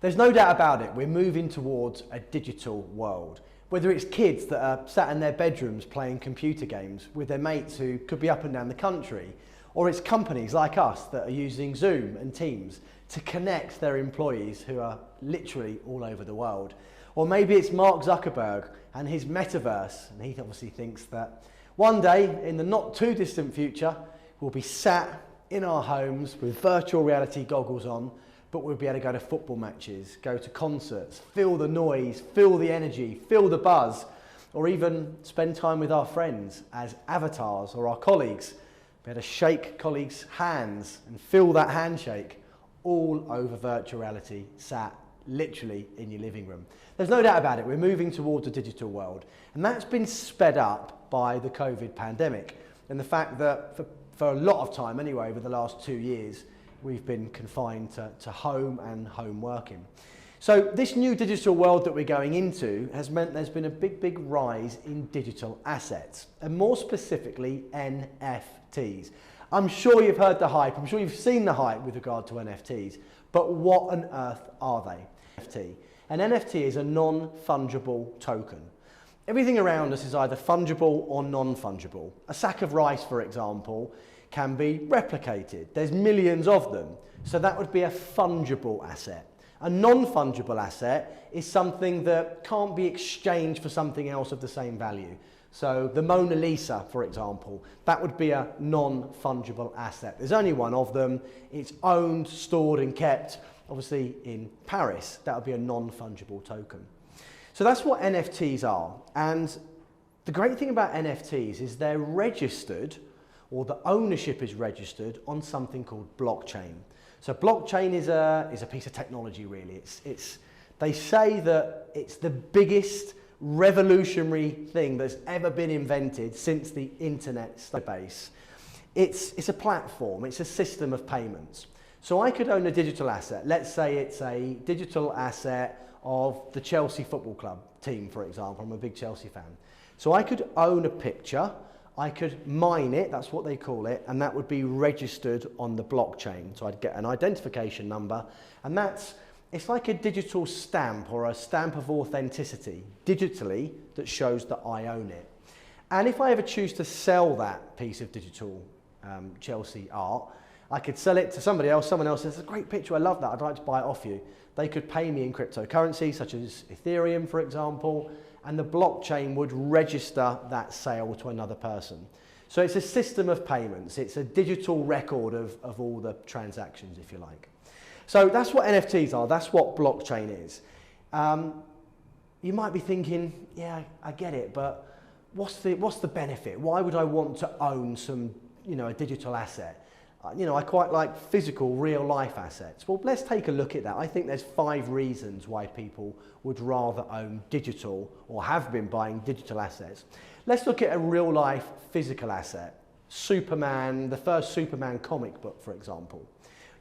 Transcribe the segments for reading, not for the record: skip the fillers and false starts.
There's no doubt about it, we're moving towards a digital world. Whether it's kids that are sat in their bedrooms playing computer games with their mates who could be up and down the country, or it's companies like us that are using Zoom and Teams to connect their employees who are literally all over the world. Or maybe it's Mark Zuckerberg and his metaverse, and he obviously thinks that one day in the not too distant future we'll be sat in our homes with virtual reality goggles on, but we'll be able to go to football matches, go to concerts, feel the noise, feel the energy, feel the buzz, or even spend time with our friends as avatars or our colleagues. Be able to shake colleagues' hands and feel that handshake all over virtual reality, sat literally in your living room. There's no doubt about it, we're moving towards a digital world, and that's been sped up by the COVID pandemic and the fact that for a lot of time anyway, over the last 2 years, we've been confined to home and home working. So this new digital world that we're going into has meant there's been a big rise in digital assets, and more specifically NFTs. I'm sure you've heard the hype, I'm sure you've seen the hype with regard to NFTs, but what on earth are they? NFT. An NFT is a non-fungible token. Everything around us is either fungible or non-fungible. A sack of rice, for example, can be replicated. There's millions of them, so that would be a fungible asset. A non-fungible asset is something that can't be exchanged for something else of the same value. So the Mona Lisa, for example, that would be a non-fungible asset. There's only one of them. It's owned, stored and kept, obviously in Paris. That would be a non-fungible token. So that's what NFTs are. And the great thing about NFTs is they're registered, or the ownership is registered on something called blockchain. So blockchain is a piece of technology really. They say that it's the biggest revolutionary thing that's ever been invented since the internet database. It's a platform, it's a system of payments. So I could own a digital asset. Let's say it's a digital asset of the Chelsea Football Club team, for example. I'm a big Chelsea fan. So I could own a picture, I could mine it, that's what they call it, and that would be registered on the blockchain. So I'd get an identification number, and it's like a digital stamp or a stamp of authenticity, digitally, that shows that I own it. And if I ever choose to sell that piece of digital Chelsea art, I could sell it to somebody else, someone else says, it's a great picture, I love that, I'd like to buy it off you. They could pay me in cryptocurrency, such as Ethereum, for example, and the blockchain would register that sale to another person. So it's a system of payments. It's a digital record of all the transactions, if you like. So that's what NFTs are. That's what blockchain is. You might be thinking, yeah, I get it, but what's the benefit? Why would I want to own some, a digital asset? I quite like physical, real-life assets. Well, let's take a look at that. I think there's 5 reasons why people would rather own digital or have been buying digital assets. Let's look at a real-life physical asset. Superman, the first Superman comic book, for example.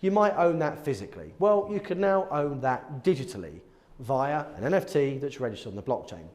You might own that physically. Well, you can now own that digitally via an NFT that's registered on the blockchain.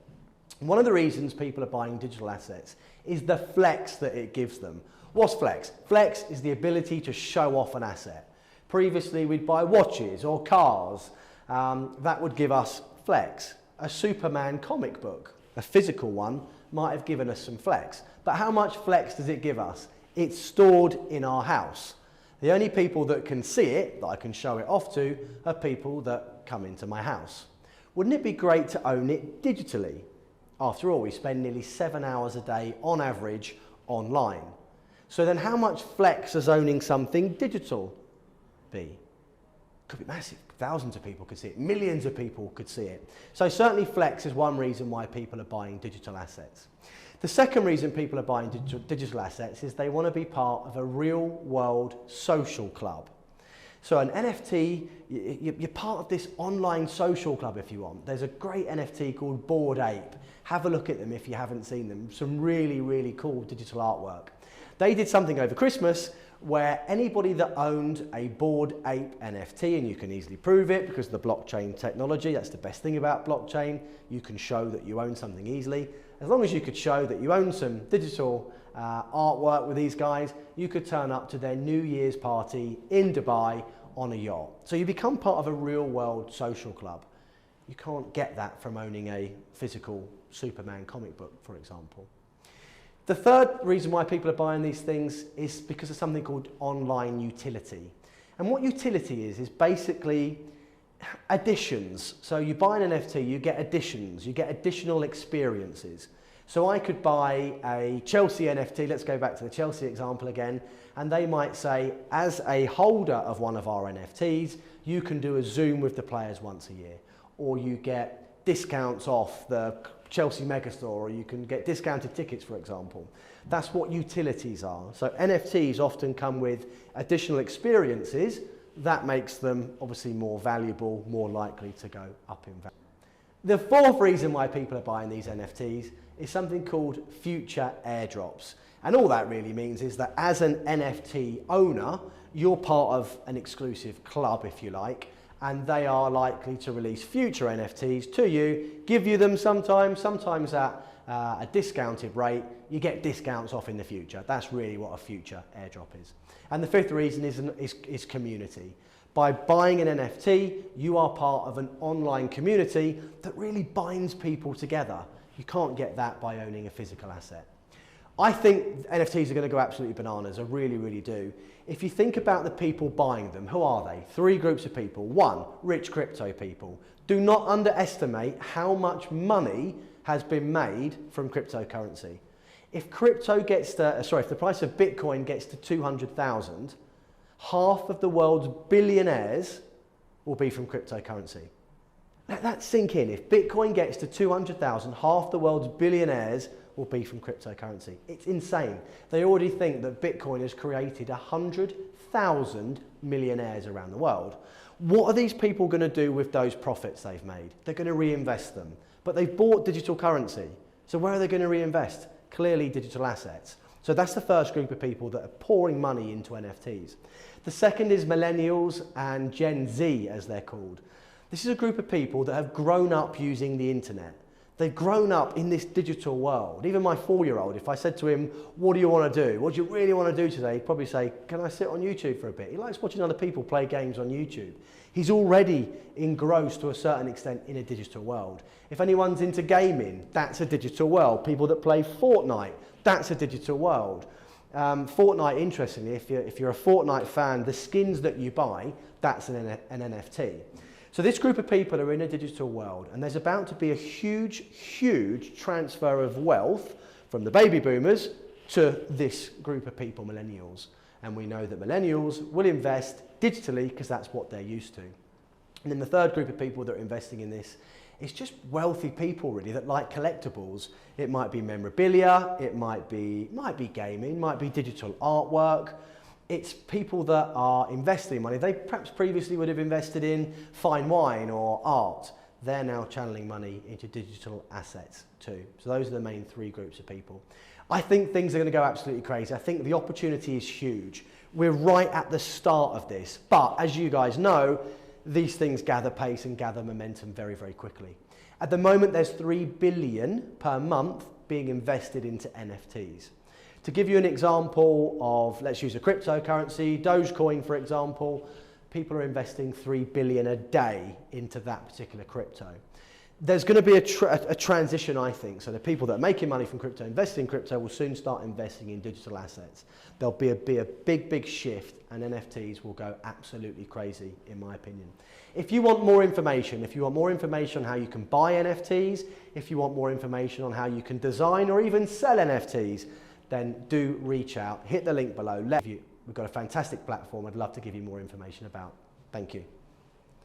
One of the reasons people are buying digital assets is the flex that it gives them. What's flex? Flex is the ability to show off an asset. Previously, we'd buy watches or cars. That would give us flex. A Superman comic book, a physical one, might have given us some flex. But how much flex does it give us? It's stored in our house. The only people that can see it, that I can show it off to, are people that come into my house. Wouldn't it be great to own it digitally? After all, we spend nearly 7 hours a day on average online. So then how much flex does owning something digital be? Could be massive. Thousands of people could see it. Millions of people could see it. So certainly flex is one reason why people are buying digital assets. The second reason people are buying digital assets is they want to be part of a real world social club. So an NFT, you're part of this online social club if you want. There's a great NFT called Bored Ape. Have a look at them if you haven't seen them. Some really cool digital artwork. They did something over Christmas where anybody that owned a Bored Ape NFT, and you can easily prove it because of the blockchain technology, that's the best thing about blockchain, you can show that you own something easily. As long as you could show that you own some digital artwork with these guys, you could turn up to their New Year's party in Dubai on a yacht. So you become part of a real world social club. You can't get that from owning a physical Superman comic book, for example. The third reason why people are buying these things is because of something called online utility. And what utility is basically additions. So you buy an NFT, you get additions, you get additional experiences. So I could buy a Chelsea NFT, let's go back to the Chelsea example again, and they might say, as a holder of one of our NFTs, you can do a Zoom with the players once a year, or you get discounts off the Chelsea Megastore, or you can get discounted tickets, for example. That's what utilities are. So NFTs often come with additional experiences. That makes them obviously more valuable, more likely to go up in value. The fourth reason why people are buying these NFTs is something called future airdrops. And all that really means is that as an NFT owner, you're part of an exclusive club, if you like, and they are likely to release future NFTs to you, give you them sometimes at a discounted rate. You get discounts off in the future. That's really what a future airdrop is. And the fifth reason is community. By buying an NFT, you are part of an online community that really binds people together. You can't get that by owning a physical asset. I think NFTs are going to go absolutely bananas. I really, really do. If you think about the people buying them, who are they? Three groups of people. One, rich crypto people. Do not underestimate how much money has been made from cryptocurrency. If crypto gets to, if the price of Bitcoin gets to 200,000, half of the world's billionaires will be from cryptocurrency. Let that sink in. If Bitcoin gets to 200,000, half the world's billionaires will be from cryptocurrency. It's insane. They already think that Bitcoin has created 100,000 millionaires around the world. What are these people going to do with those profits they've made? They're going to reinvest them. But they've bought digital currency. So where are they going to reinvest? Clearly digital assets. So that's the first group of people that are pouring money into NFTs. The second is millennials and Gen Z, as they're called. This is a group of people that have grown up using the internet. They've grown up in this digital world. Even my 4-year-old, if I said to him, what do you want to do? What do you really want to do today? He'd probably say, can I sit on YouTube for a bit? He likes watching other people play games on YouTube. He's already engrossed to a certain extent in a digital world. If anyone's into gaming, that's a digital world. People that play Fortnite, that's a digital world. Fortnite, interestingly, if you're a Fortnite fan, the skins that you buy, that's an NFT. So this group of people are in a digital world, and there's about to be a huge, huge transfer of wealth from the baby boomers to this group of people, millennials. And we know that millennials will invest digitally because that's what they're used to. And then the third group of people that are investing in this is just wealthy people really that like collectibles. It might be memorabilia, it might be gaming, might be digital artwork. It's people that are investing money. They perhaps previously would have invested in fine wine or art. They're now channeling money into digital assets too. So those are the main three groups of people. I think things are going to go absolutely crazy. I think the opportunity is huge. We're right at the start of this. But as you guys know, these things gather pace and gather momentum very, very quickly. At the moment, there's 3 billion per month being invested into NFTs. To give you an example of, let's use a cryptocurrency, Dogecoin for example, people are investing 3 billion a day into that particular crypto. There's going to be a transition, I think. So the people that are making money from crypto, investing in crypto, will soon start investing in digital assets. There'll be a big, big shift, and NFTs will go absolutely crazy, in my opinion. If you want more information, on how you can buy NFTs, if you want more information on how you can design or even sell NFTs, then do reach out. Hit the link below. We've got a fantastic platform I'd love to give you more information about. Thank you.